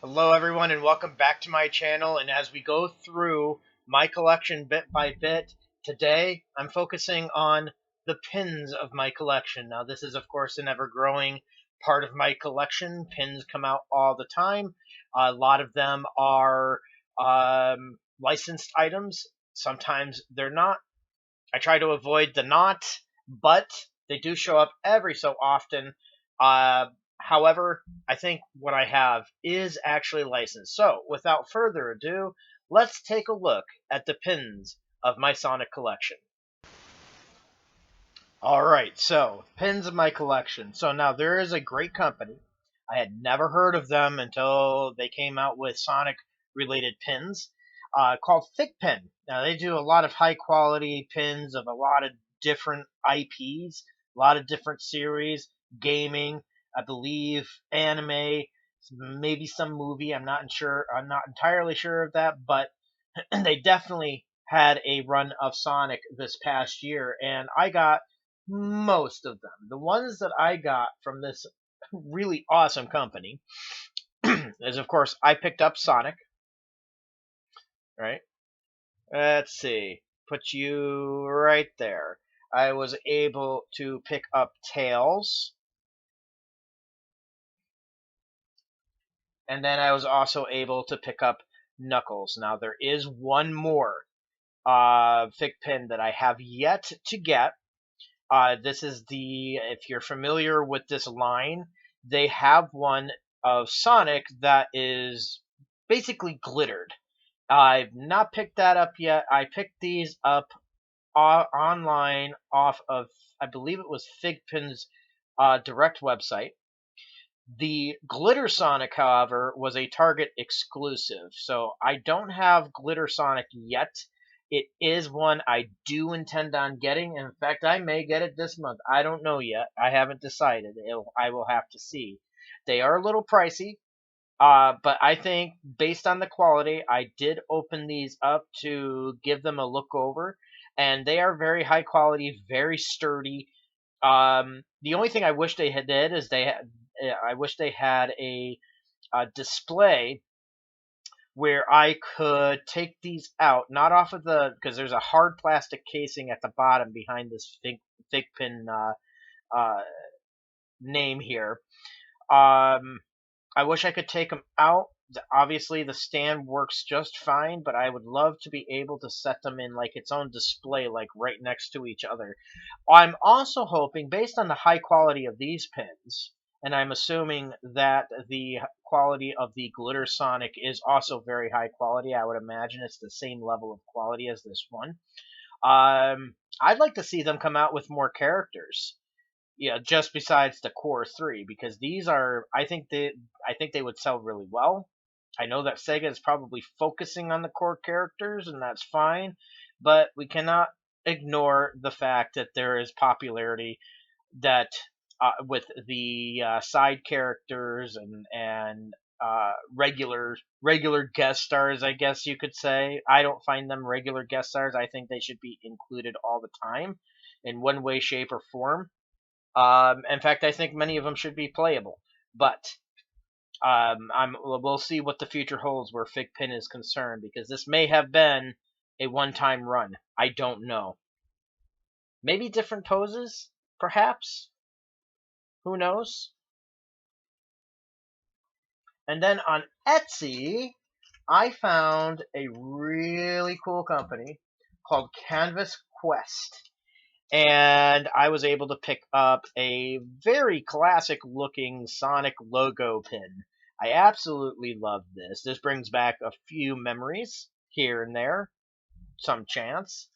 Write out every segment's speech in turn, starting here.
Hello everyone and welcome back to my channel, and as we go through my collection bit by bit, today I'm focusing on the pins of my collection. Now this is of course an ever-growing part of my collection. Pins come out all the time. A lot of them are licensed items. Sometimes they're not. I try to avoid the not, but they do show up every so often. Uh, However, I think what I have is actually licensed. So, without further ado, let's take a look at the pins of my Sonic collection. Alright, so, pins of my collection. So now there is a great company. I had never heard of them until they came out with Sonic related pins called Thick Pin. Now they do a lot of high quality pins of a lot of different IPs, a lot of different series, gaming, I believe anime, maybe some movie. I'm not entirely sure of that, but they definitely had a run of Sonic this past year, and I got most of them. The ones that I got from this really awesome company is, of course, I picked up Sonic, right? Let's see, put you right there. I was able to pick up Tails, and then I was also able to pick up Knuckles. Now, there is one more Thick Pin that I have yet to get. This is if you're familiar with this line, they have one of Sonic that is basically glittered. I've not picked that up yet. I picked these up online off of, I believe it was Figpin's direct website. The Glitter Sonic, however, was a Target exclusive, so I don't have Glitter Sonic yet. It is one I do intend on getting. In fact, I may get it this month. I don't know yet. I haven't decided. I will have to see. They are a little pricey, but I think based on the quality, I did open these up to give them a look over, and they are very high quality, very sturdy. The only thing I wish they had did is I wish they had a display where I could take these out, not off of because there's a hard plastic casing at the bottom behind this thick pin uh, name here. I wish I could take them out. Obviously, the stand works just fine, but I would love to be able to set them in like its own display, like right next to each other. I'm also hoping, based on the high quality of these pins, and I'm assuming that the quality of the Glitter Sonic is also very high quality. I would imagine it's the same level of quality as this one. I'd like to see them come out with more characters, yeah, just besides the core three, because these are, I think they would sell really well. I know that Sega is probably focusing on the core characters, and that's fine, but we cannot ignore the fact that there is popularity that with the side characters and regular guest stars, I guess you could say. I don't find them regular guest stars. I think they should be included all the time in one way, shape, or form. In fact, I think many of them should be playable, but we'll see what the future holds where Fig Pin is concerned, because this may have been a one-time run. I don't know. Maybe different poses, perhaps. Who knows? And then on Etsy, I found a really cool company called Canvas Quest, and I was able to pick up a very classic looking Sonic logo pin. I absolutely love this. This brings back a few memories here and there, some chance.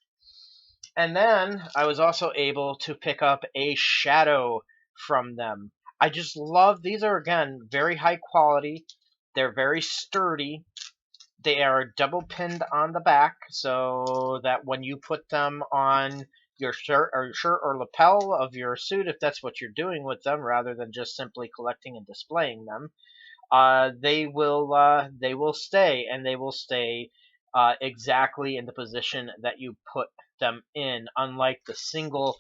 And then I was also able to pick up a shadow from them. I just love these are again very high quality. They're very sturdy. They are double pinned on the back so that when you put them on your shirt or lapel of your suit, if that's what you're doing with them, rather than just simply collecting and displaying them, they will stay, and they will stay exactly in the position that you put them in. Unlike the single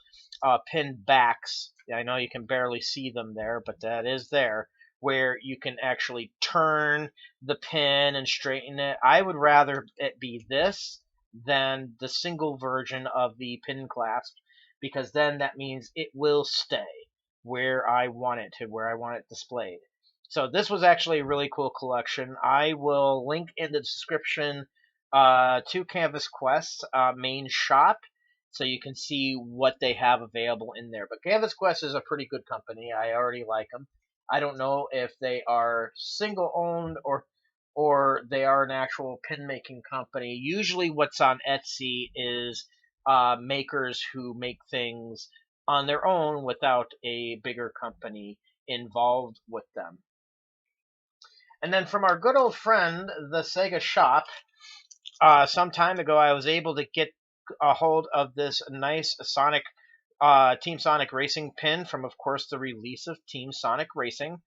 pin backs, I know you can barely see them there, but that is there. where you can actually turn the pin and straighten it. I would rather it be this than the single version of the pin clasp, because then that means it will stay where I want it to, where I want it displayed. So this was actually a really cool collection. I will link in the description to Canvas Quest's main shop, so you can see what they have available in there. But Canvas Quest is a pretty good company. I already like them. I don't know if they are single owned or they are an actual pin making company. Usually, what's on Etsy is makers who make things on their own without a bigger company involved with them. And then from our good old friend, the Sega Shop, some time ago, I was able to get a hold of this nice Sonic Team Sonic Racing pin from, of course, the release of Team Sonic Racing.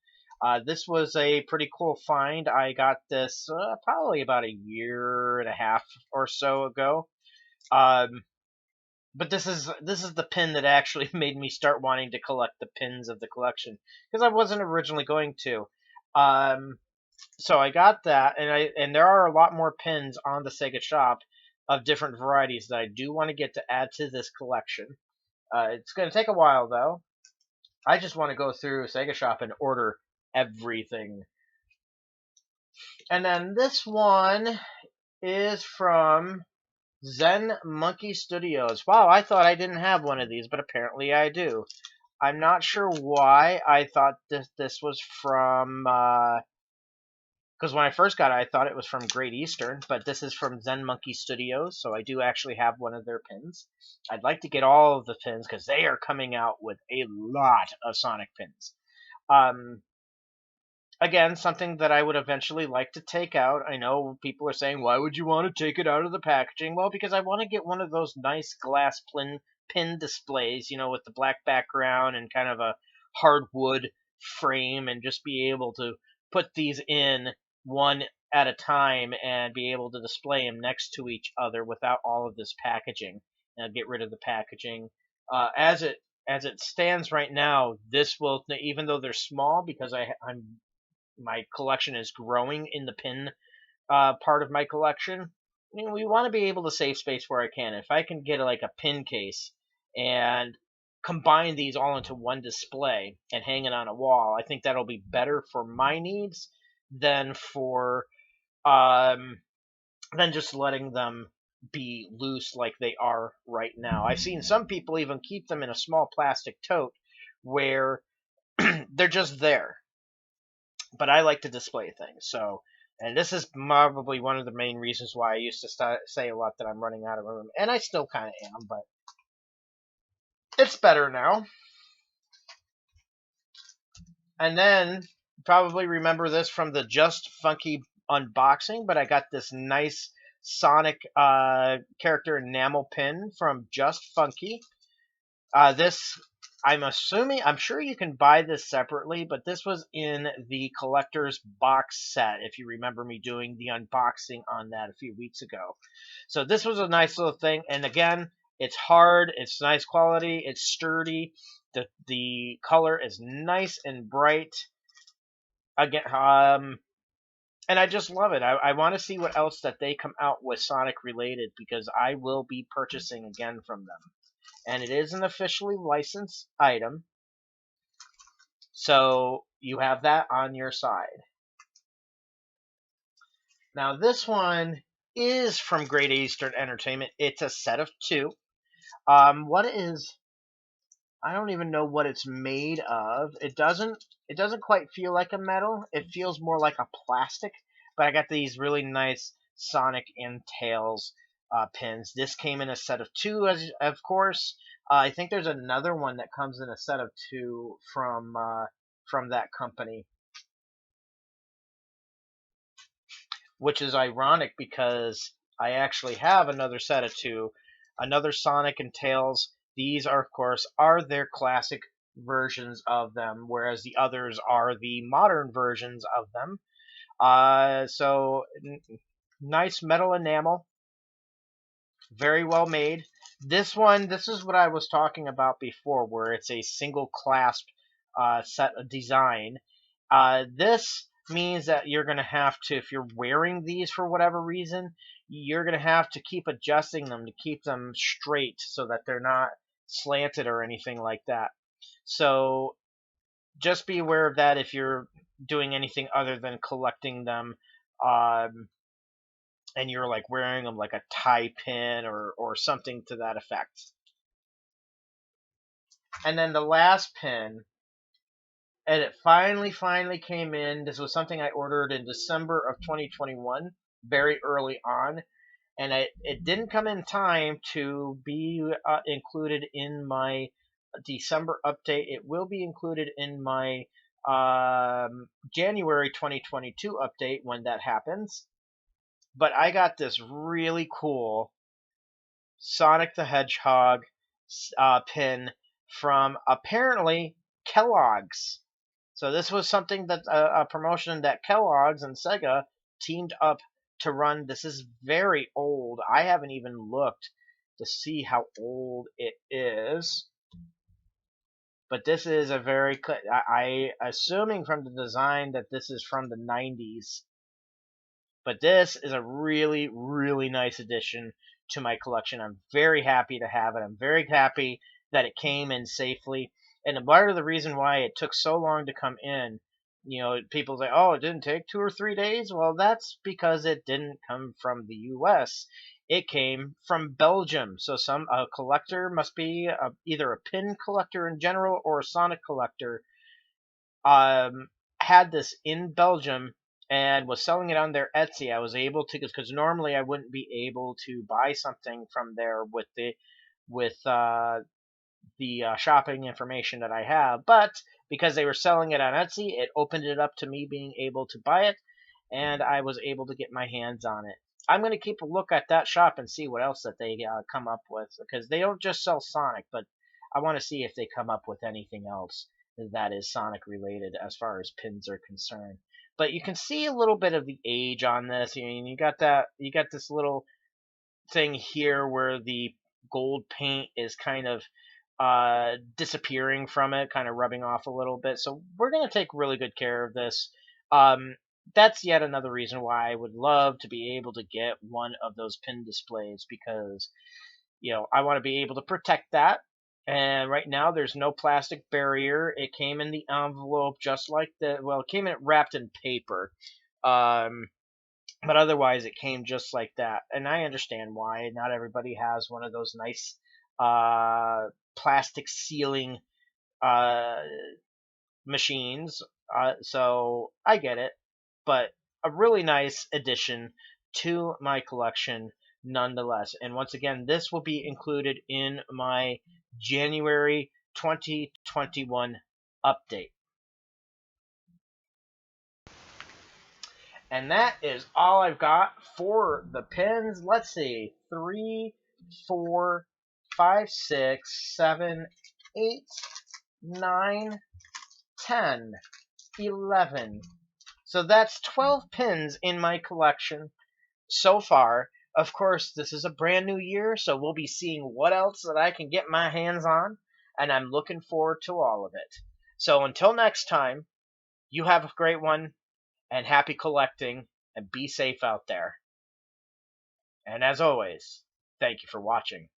This was a pretty cool find. I got this probably about a year and a half or so ago. But this is the pin that actually made me start wanting to collect the pins of the collection, because I wasn't originally going to. So I got that, and there are a lot more pins on the Sega Shop of different varieties that I do want to get to add to this collection. It's going to take a while though. I just want to go through Sega Shop and order everything. And then this one is from Zen Monkey Studios. Wow, I thought I didn't have one of these, but apparently I do. I'm not sure why I thought this was from, because when I first got it, I thought it was from Great Eastern, but this is from Zen Monkey Studios, so I do actually have one of their pins. I'd like to get all of the pins, because they are coming out with a lot of Sonic pins. Again, something that I would eventually like to take out. I know people are saying, why would you want to take it out of the packaging? Well, because I want to get one of those nice glass pin displays, with the black background and kind of a hardwood frame, and just be able to put these in one at a time and be able to display them next to each other without all of this packaging. And get rid of the packaging. As it stands right now, this will, even though they're small, because my collection is growing in the pin part of my collection. We want to be able to save space where I can. If I can get like a pin case and combine these all into one display and hang it on a wall, I think that'll be better for my needs than for than just letting them be loose like they are right now. I've seen some people even keep them in a small plastic tote where they're just there, but I like to display things. So, and this is probably one of the main reasons why I used to say a lot that I'm running out of room, and I still kind of am, but it's better now. And then, probably remember this from the Just Funky unboxing, but I got this nice Sonic character enamel pin from Just Funky. I'm sure you can buy this separately, but this was in the collector's box set, if you remember me doing the unboxing on that a few weeks ago. So this was a nice little thing, and again, it's hard, it's nice quality, it's sturdy, the color is nice and bright. Again, and I just love it. I want to see what else that they come out with Sonic related, because I will be purchasing again from them. And it is an officially licensed item, so you have that on your side. Now this one is from Great Eastern Entertainment. It's a set of 2. What is? I don't even know what it's made of. It doesn't quite feel like a metal. It feels more like a plastic. But I got these really nice Sonic and Tails pins. This came in a set of 2, as of course. I think there's another one that comes in a set of 2 from that company, which is ironic because I actually have another set of 2, another Sonic and Tails. These are, of course, their classic versions of them, whereas the others are the modern versions of them. So nice metal enamel, very well made. This is what I was talking about before, where it's a single clasp set of design. This means that you're going to have to, if you're wearing these for whatever reason, you're going to have to keep adjusting them to keep them straight so that they're not slanted or anything like that. So just be aware of that if you're doing anything other than collecting them, and you're like wearing them like a tie pin or something to that effect. And then the last pin, and it finally came in. This was something I ordered in December of 2021, very early on, and it didn't come in time to be included in my December update. It will be included in my January 2022 update when that happens. But I got this really cool Sonic the Hedgehog pin from apparently Kellogg's. So this was something that a promotion that Kellogg's and Sega teamed up to run. This is very old. I haven't even looked to see how old it is. But this is a very I assuming from the design that this is from the 90s. But this is a really nice addition to my collection. I'm very happy to have it. I'm very happy that it came in safely. And a part of the reason why it took so long to come in, people say, "Oh, it didn't take 2 or 3 days." Well, that's because it didn't come from the U.S. It came from Belgium. So a collector must be either a pin collector in general or a Sonic collector. Had this in Belgium and was selling it on their Etsy. I was able to, because normally I wouldn't be able to buy something from there with the shopping information that I have, but because they were selling it on Etsy, it opened it up to me being able to buy it, and I was able to get my hands on it. I'm going to keep a look at that shop and see what else that they come up with, because they don't just sell Sonic, but I want to see if they come up with anything else that is Sonic related as far as pins are concerned. But you can see a little bit of the age on this. I mean, you got this little thing here where the gold paint is kind of disappearing from it, kind of rubbing off a little bit. So we're going to take really good care of this. That's yet another reason why I would love to be able to get one of those pin displays, because I want to be able to protect that. And right now there's no plastic barrier. It came in the envelope just like it came in wrapped in paper. But otherwise it came just like that. And I understand why not everybody has one of those nice plastic sealing machines. So I get it, but a really nice addition to my collection nonetheless. And once again, this will be included in my January 2021 update. And that is all I've got for the pins. Let's see. 3, 4, 5, 6, 7, 8, 9, 10, 11. So that's 12 pins in my collection so far. Of course, this is a brand new year, so we'll be seeing what else that I can get my hands on, and I'm looking forward to all of it. So until next time, you have a great one, and happy collecting, and be safe out there. And as always, thank you for watching.